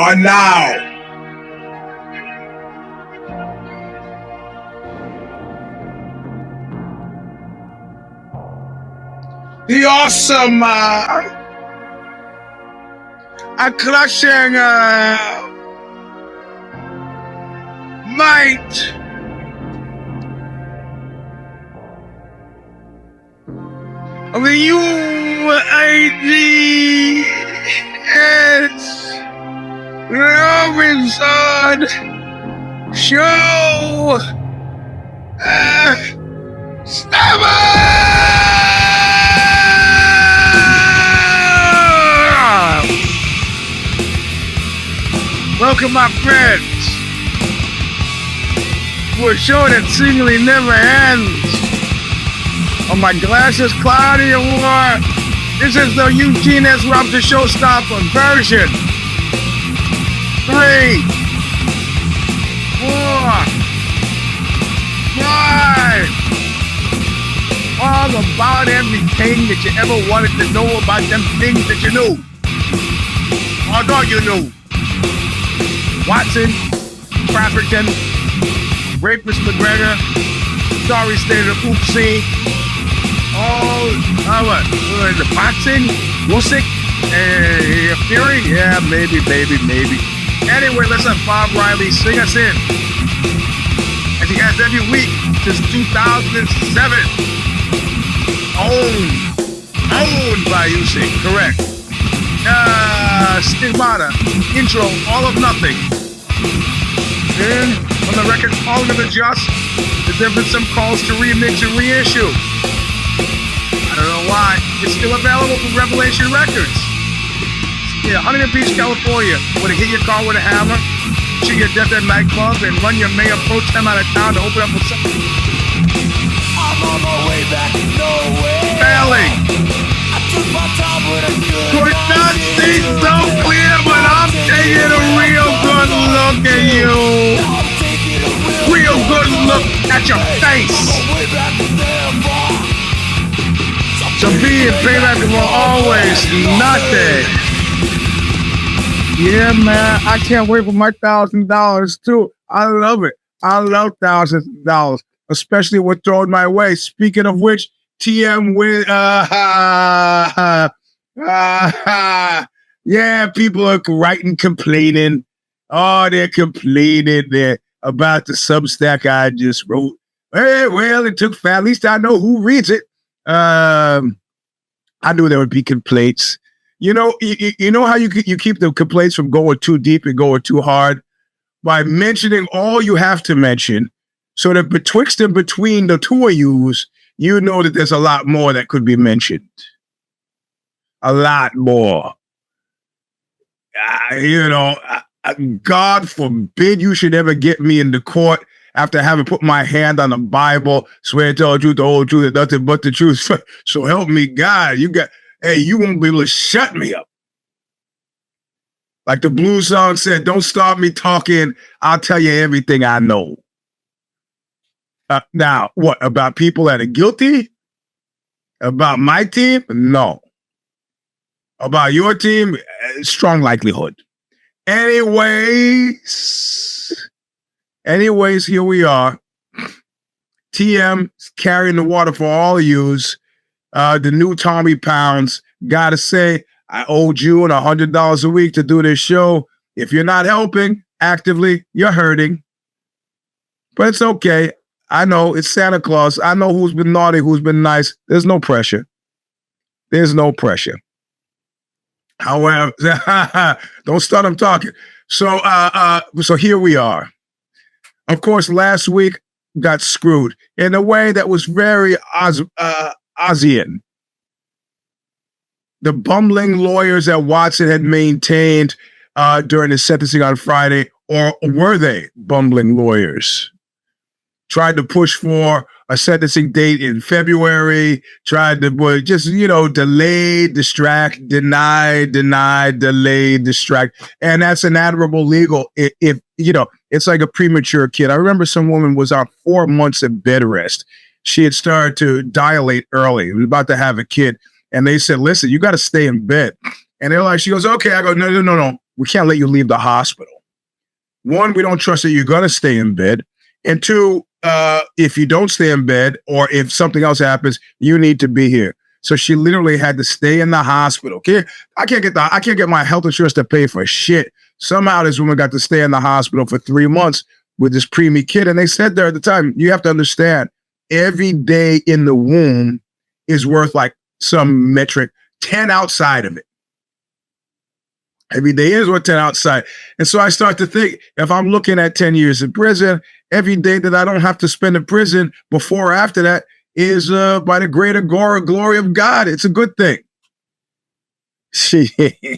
are now. The awesome, crushing might of the UAGS Robinson Show Stomper! Welcome, my friends, to a show that seemingly never ends. On my glasses cloudy and war, this is the Eugene S Rapist Show Stomper version 3, 4, 5. All about everything that you ever wanted to know about them things that you knew. Or thought you knew. Watson, Crapington, Rapist McGregor, Sorry State of Oopsie, what? The boxing, Wusick, Fury? Yeah, maybe. Anyway, let's have Bob Riley sing us in. As he has every week since 2007. Owned by Usyk, correct. Stigmata, intro, all of nothing. Then, on the record, all of it just, there have been some calls to remix and reissue. I don't know why. It's still available from Revelation Records. Yeah, Huntington Beach, California. Would it hit your car with a hammer, shoot your death at nightclub, and run your mayor pro tem out of town to open up with something? I'm on my way back to nowhere. Failing. I took my time with a good Could not see so clear, but I'm taking a real good look at you. I'm taking a Real good look at your face. way back to there, boy. So be and payback will always nothing. Yeah, man, I can't wait for my $1,000 too. I love it. I love $1,000, especially what's thrown my way. Speaking of which, TM win. Yeah, people are writing, complaining. Oh, they're complaining there about the Substack I just wrote. Hey, well, it took at least I know who reads it. I knew there would be complaints. You know, you know how you keep the complaints from going too deep and going too hard? By mentioning all you have to mention, so that betwixt and between the two of yous, you know that there's a lot more that could be mentioned. A lot more. God forbid you should ever get me into court after having put my hand on the Bible, swear to tell the truth, the whole truth, and nothing but the truth. So help me God. You won't be able to shut me up. Like the blues song said, don't start me talking. I'll tell you everything I know. Now, what about people that are guilty? About my team? No. About your team? Strong likelihood. Anyways, here we are. TM carrying the water for all of yous. The new Tommy Pounds. Gotta say, I owe June $100 a week to do this show. If you're not helping actively, you're hurting. But it's okay. I know it's Santa Claus. I know who's been naughty, who's been nice. There's no pressure. However, don't start them talking. So here we are. Of course, last week got screwed in a way that was very Ozian. The bumbling lawyers that Watson had maintained during his sentencing on Friday, or were they bumbling lawyers? Tried to push for a sentencing date in February, tried to delay, distract, deny, delay, distract. And that's an admirable legal. It's like a premature kid. I remember some woman was on 4 months of bed rest. She had started to dilate early. Was about to have a kid. And they said, listen, you got to stay in bed. And they're like, she goes, okay. I go, no. we can't let you leave the hospital. One, we don't trust that you're going to stay in bed. And two, if you don't stay in bed or if something else happens, you need to be here. So she literally had to stay in the hospital. Okay, I can't get my health insurance to pay for shit. Somehow this woman got to stay in the hospital for 3 months with this preemie kid. And they said there at the time, you have to understand, every day in the womb is worth like some metric, 10 outside of it. Every day is worth 10 outside. And so I start to think, if I'm looking at 10 years in prison, every day that I don't have to spend in prison before or after that is by the greater glory of God. It's a good thing.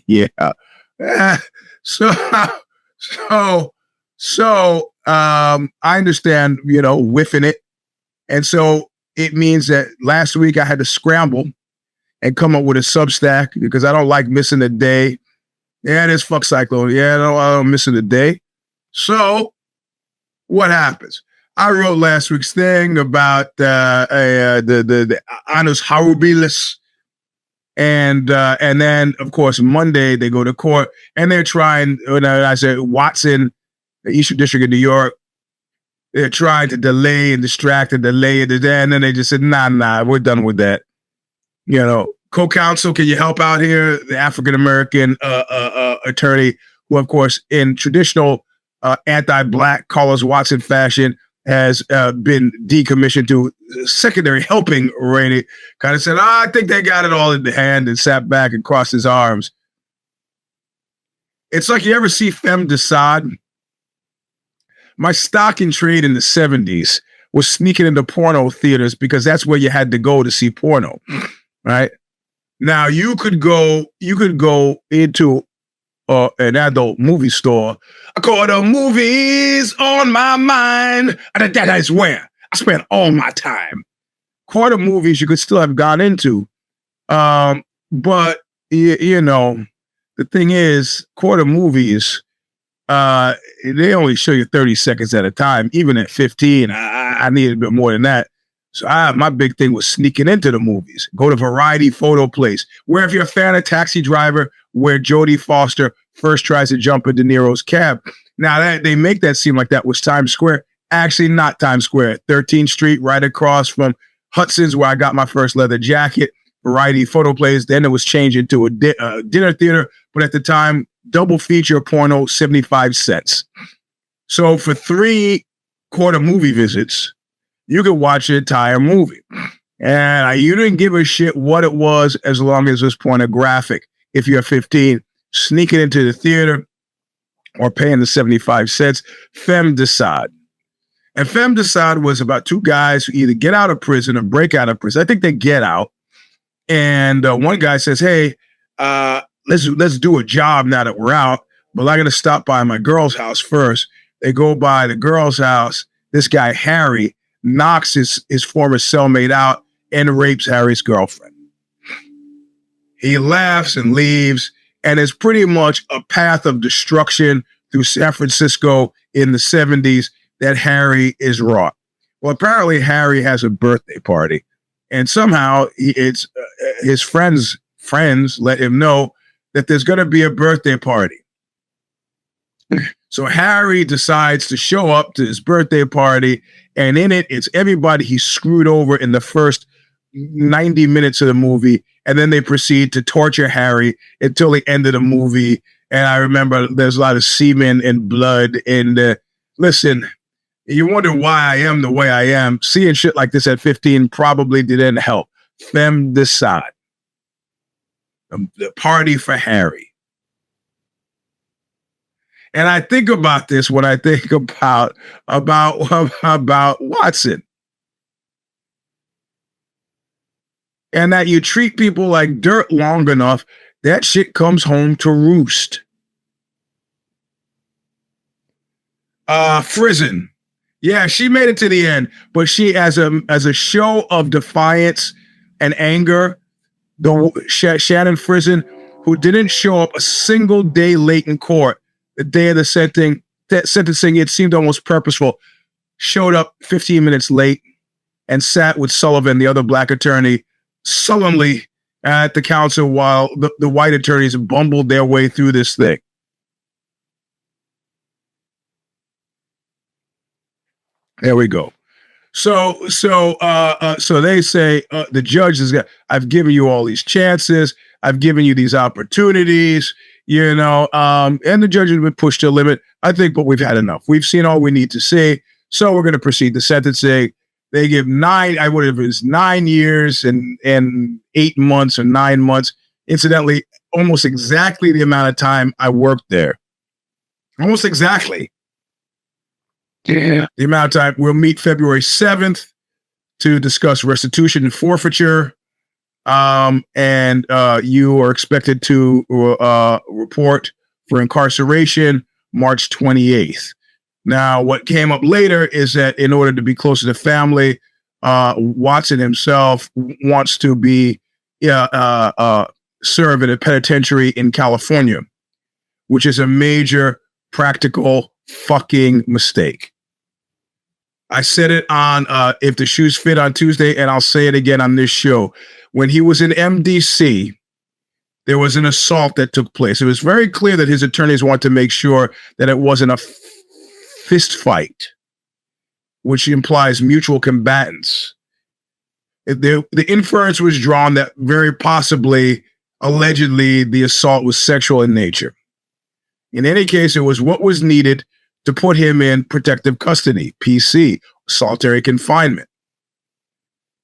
Yeah. I understand, whiffing it. And so it means that last week I had to scramble and come up with a Substack because I don't like missing a day. Yeah, there's fuck Cyclone. Yeah, I'm missing a day. So what happens? I wrote last week's thing about the annus horribilis. And then, of course, Monday they go to court and they're trying, I said, Watson, the Eastern District of New York, they're trying to delay and distract and delay it. And then they just said, nah, we're done with that. Co-counsel, can you help out here? The African-American attorney, who, of course, in traditional anti-Black Carlos Watson fashion, has been decommissioned to secondary helping rating, kind of said, I think they got it all in the hand, and sat back and crossed his arms. It's like, you ever see Femme Desaad? My stock in trade in the 70s was sneaking into porno theaters because that's where you had to go to see porno, right? Now you could go into an adult movie store. I call the movies on my mind. That is where I spent all my time. Quarter movies you could still have gone into, but the thing is, quarter movies, they only show you 30 seconds at a time. Even at 15, I needed a bit more than that. So my big thing was sneaking into the movies. Go to Variety Photo Place, where if you're a fan of Taxi Driver, where Jodie Foster first tries to jump in De Niro's cab. Now that they make that seem like that was Times Square. Actually, not Times Square. 13th Street, right across from Hudson's, where I got my first leather jacket. Variety Photo Place. Then it was changed into a dinner theater, but at the time, double feature porno, 75 cents. So for 3 quarter movie visits, you could watch the entire movie. And you didn't give a shit what it was as long as it was pornographic. If you're 15, sneaking into the theater or paying the 75 cents, Femme Desaad. And Femme Desaad was about 2 guys who either get out of prison or break out of prison. I think they get out. And one guy says, hey, let's do a job now that we're out, but I'm going to stop by my girl's house first. They go by the girl's house. This guy, Harry, knocks his former cellmate out and rapes Harry's girlfriend. He laughs and leaves, and it's pretty much a path of destruction through San Francisco in the 70s that Harry is wrought. Well, apparently Harry has a birthday party, and somehow it's his friends let him know that there's going to be a birthday party. So Harry decides to show up to his birthday party, and in it's everybody he screwed over in the first 90 minutes of the movie, and then they proceed to torture Harry until the end of the movie. And I remember there's a lot of semen and blood. And listen, you wonder why I am the way I am. Seeing shit like this at 15 probably didn't help. Femme Desaad. The party for Harry. And I think about this when I think about Watson. And that you treat people like dirt long enough, that shit comes home to roost. Frizen. Yeah, she made it to the end, but she, as a show of defiance and anger, Shannon Frizen, who didn't show up a single day late in court, the day of the sentencing, it seemed almost purposeful, showed up 15 minutes late and sat with Sullivan, the other black attorney, sullenly at the council while the white attorneys bumbled their way through this thing. There we go. So they say the judge has got. I've given you all these chances. I've given you these opportunities. And the judge has been pushed to the limit. I think, but we've had enough. We've seen all we need to see. So we're going to proceed to sentencing. They give 9 years and 8 months or 9 months. Incidentally, almost exactly the amount of time I worked there. Almost exactly. Yeah. The amount of time. We'll meet February 7th to discuss restitution and forfeiture. And you are expected to report for incarceration March 28th. Now, what came up later is that in order to be closer to family, Watson himself wants to be serve in a penitentiary in California, which is a major practical fucking mistake. I said it on If the Shoes Fit on Tuesday, and I'll say it again on this show. When he was in MDC, there was an assault that took place. It was very clear that his attorneys wanted to make sure that it wasn't a fist fight, which implies mutual combatants. The inference was drawn that very possibly, allegedly, the assault was sexual in nature. In any case, it was what was needed to put him in protective custody, PC, solitary confinement.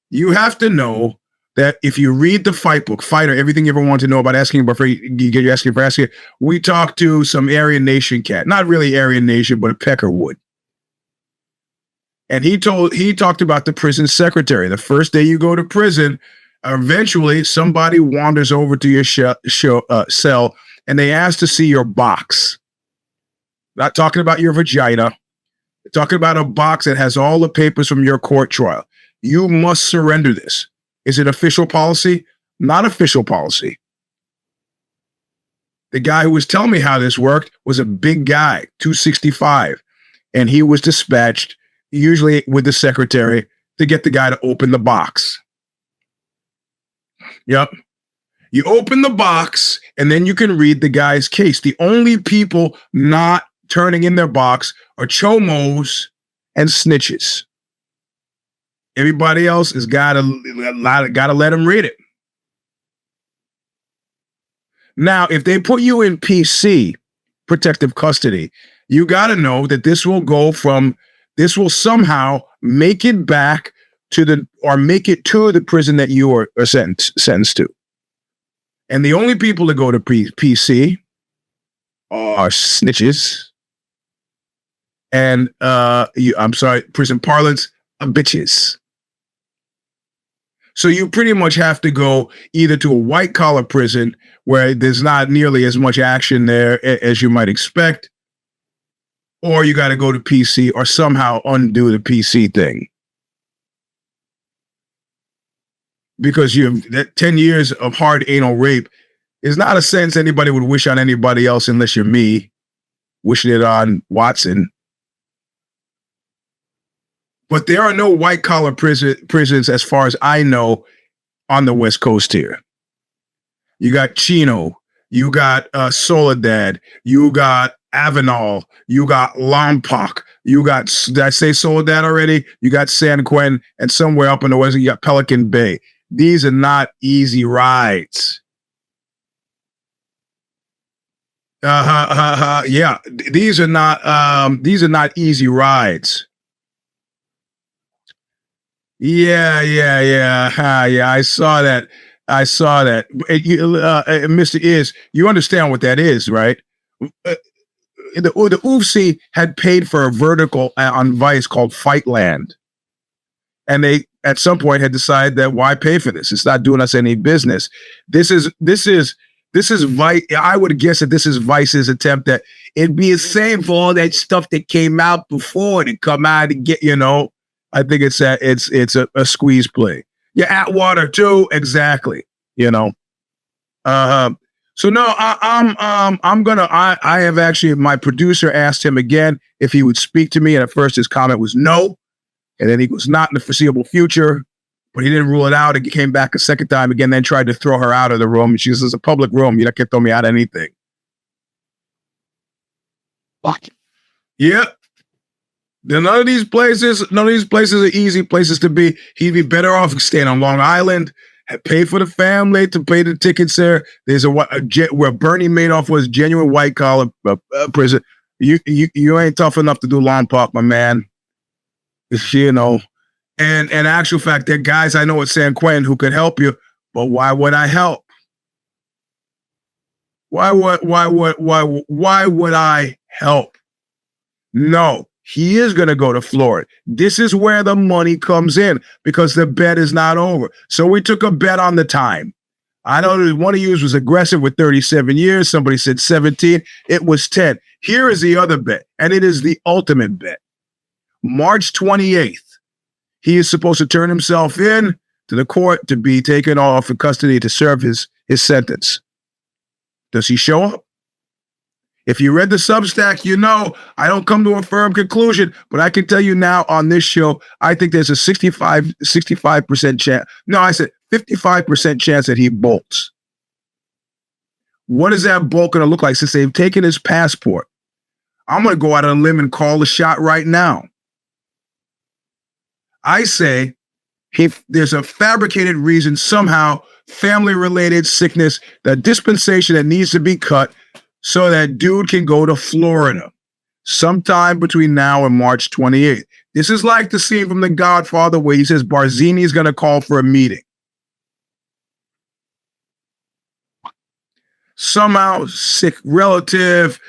You have to know that if you read the fight book, Fighter, everything you ever want to know about asking before you get asking for asking, we talked to some Aryan Nation cat, not really Aryan Nation, but a Peckerwood. And he talked about the prison secretary. The first day you go to prison, eventually somebody wanders over to your cell and they ask to see your box. Not talking about your vagina. They're talking about a box that has all the papers from your court trial. You must surrender this. Is it official policy? Not official policy. The guy who was telling me how this worked was a big guy, 265, and he was dispatched, usually with the secretary, to get the guy to open the box. Yep. You open the box, and then you can read the guy's case. The only people not turning in their box are chomos and snitches. Everybody else has gotta let them read it. Now, if they put you in PC, protective custody, you gotta know that this will somehow make it back to the prison that you are sentenced to. And the only people that go to PC are snitches and prison parlance, bitches. So you pretty much have to go either to a white collar prison where there's not nearly as much action there as you might expect, or you got to go to PC or somehow undo the PC thing. Because that 10 years of hard anal rape is not a sentence anybody would wish on anybody else unless you're me wishing it on Watson. But there are no white collar prisons, as far as I know, on the West Coast here. You got Chino, you got Soledad, you got Avenal, you got Lompoc, you got, did I say Soledad already? You got San Quentin, and somewhere up in the west, you got Pelican Bay. These are not easy rides. Yeah, these are not easy rides. Yeah. I saw that. Mr. Is, you understand what that is, right? The UFC had paid for a vertical on Vice called Fightland, and they at some point had decided that why pay for this? It's not doing us any business. This is Vice. I would guess that this is Vice's attempt that it'd be the same for all that stuff that came out before to come out and get, I think it's a squeeze play. Yeah, Atwater too, exactly. So no, I have actually, my producer asked him again if he would speak to me, and at first his comment was no, and then he was not in the foreseeable future, but he didn't rule it out. He came back a second time again, then tried to throw her out of the room. She says, "It's a public room. You can't throw me out of anything." Fuck. Yeah. None of these places are easy places to be. He'd be better off staying on Long Island, pay for the family to pay the tickets there. There's where Bernie Madoff was genuine white collar prison. You ain't tough enough to do Lompoc, my man. You know, and actual fact, there are guys I know at San Quentin who could help you, but why would I help? Why would I help? No, he is going to go to Florida. This is where the money comes in because the bet is not over. So we took a bet on the time. I know one of you was aggressive with 37 years. Somebody said 17. It was 10. Here is the other bet, and it is the ultimate bet. March 28th, he is supposed to turn himself in to the court to be taken off in custody to serve his sentence. Does he show up? If you read the Substack, you know I don't come to a firm conclusion, but I can tell you now on this show, I think there's a 65% chance. No, I said 55% chance that he bolts. What is that bolt going to look like since they've taken his passport? I'm going to go out on a limb and call the shot right now. I say if there's a fabricated reason, somehow family-related sickness, the dispensation that needs to be cut so that dude can go to Florida sometime between now and March 28th. This is like the scene from The Godfather where he says Barzini is going to call for a meeting. Somehow sick relative,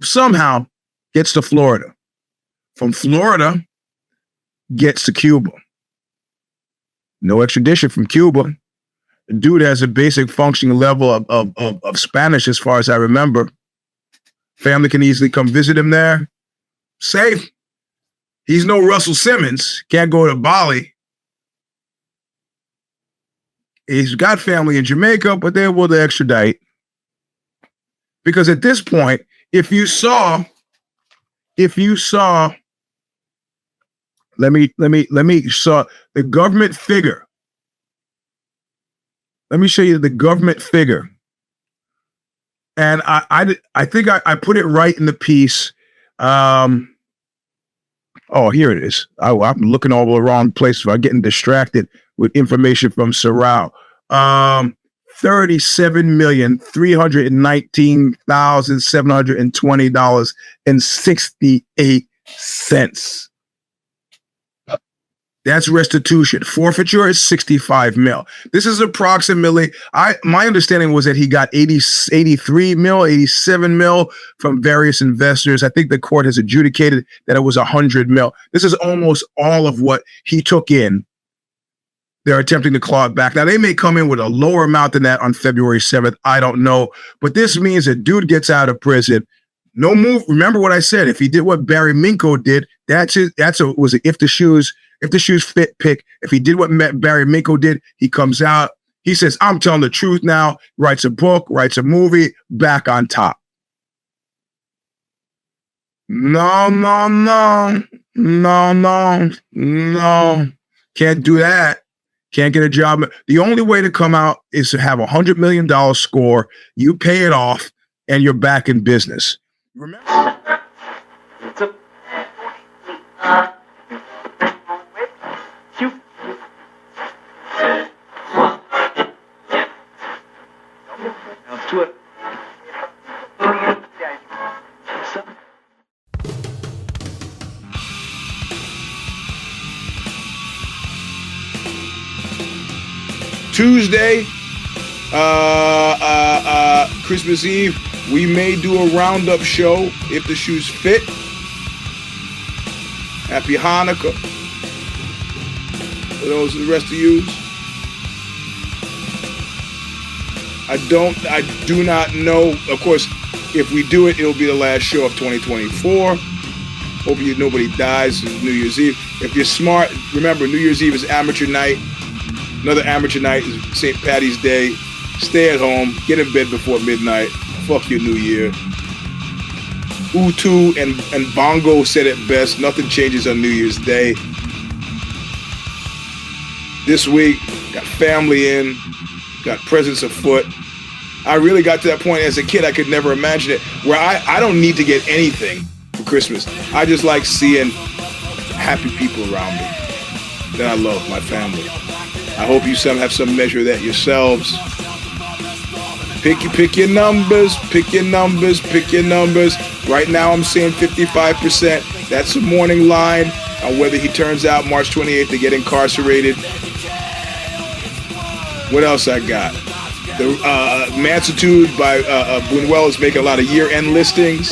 somehow gets to Florida. From Florida, gets to Cuba. No extradition from Cuba. The dude has a basic functioning level of Spanish, as far as I remember. Family can easily come visit him there. Safe. He's no Russell Simmons. Can't go to Bali. He's got family in Jamaica, but they're able to extradite. Because at this point, if you saw, let me show the government figure. Let me show you the government figure. And I think I put it right in the piece. Oh, here it is. I'm looking all the wrong place. I'm getting distracted with information from Sorrel. $37,319,720.68. That's restitution. Forfeiture is $65 million. This is approximately, my understanding was that he got 83 mil, 87 mil from various investors. I think the court has adjudicated that it was 100 mil. This is almost all of what he took in. They're attempting to claw it back. Now, they may come in with a lower amount than that on February 7th. I don't know. But this means that dude gets out of prison. No move. Remember what I said. If he did what Barry Minko did, was an if the shoes fit pick. If he did what Barry Minko did, he comes out. He says, I'm telling the truth now. Writes a book, writes a movie, back on top. No. Can't do that. Can't get a job. The only way to come out is to have $100 million score. You pay it off, and you're back in business. Remember? Tuesday, Christmas Eve, we may do a roundup show if the shoes fit. Happy Hanukkah. For those of the rest of you. I do not know. Of course, if we do it, it'll be the last show of 2024. Hope nobody dies on New Year's Eve. If you're smart, remember New Year's Eve is amateur night. Another amateur night is St. Patty's Day. Stay at home. Get in bed before midnight. Fuck your New Year. Utu and Bongo said it best. Nothing changes on New Year's Day. This week, got family in. Got presents afoot. I really got to that point as a kid. I could never imagine it, where I don't need to get anything for Christmas. I just like seeing happy people around me that I love, my family. I hope you have some measure of that yourselves. Pick your numbers, pick your numbers, pick your numbers. Right now I'm seeing 55%. That's the morning line on whether he turns out March 28th to get incarcerated. What else I got? The Mansitude by Buñuel is making a lot of year-end listings.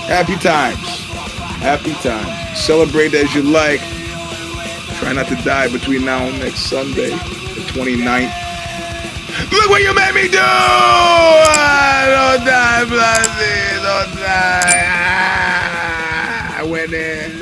Happy times. Happy times. Celebrate as you like. Try not to die between now and next Sunday, the 29th. Look what you made me do! Don't die, Blasi. Don't die. I went in.